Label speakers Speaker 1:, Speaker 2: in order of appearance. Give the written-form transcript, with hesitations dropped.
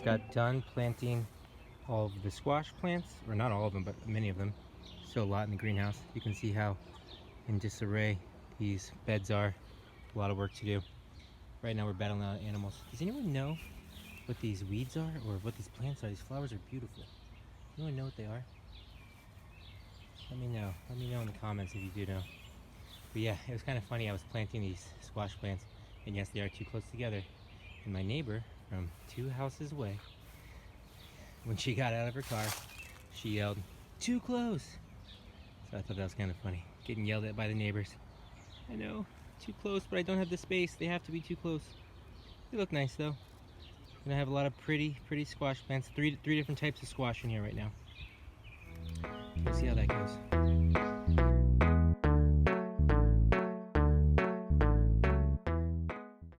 Speaker 1: just got done planting all of the squash plants, or not all of them, but many of them. Still a lot in the greenhouse. You can see how in disarray these beds are. A lot of work to do. Right now we're battling out animals. Does anyone know what these weeds are, or what these plants are? These flowers are beautiful. Anyone know what they are? Let me know. Let me know in the comments if you do know. But yeah, it was kind of funny. I was planting these squash plants, and yes, they are too close together. And my neighbor from 2 houses away, when she got out of her car, she yelled, "Too close!" So I thought that was kind of funny, getting yelled at by the neighbors. I know, too close, but I don't have the space. They have to be too close. They look nice though. And I have a lot of pretty squash plants. Three different types of squash in here right now. We'll see how that goes.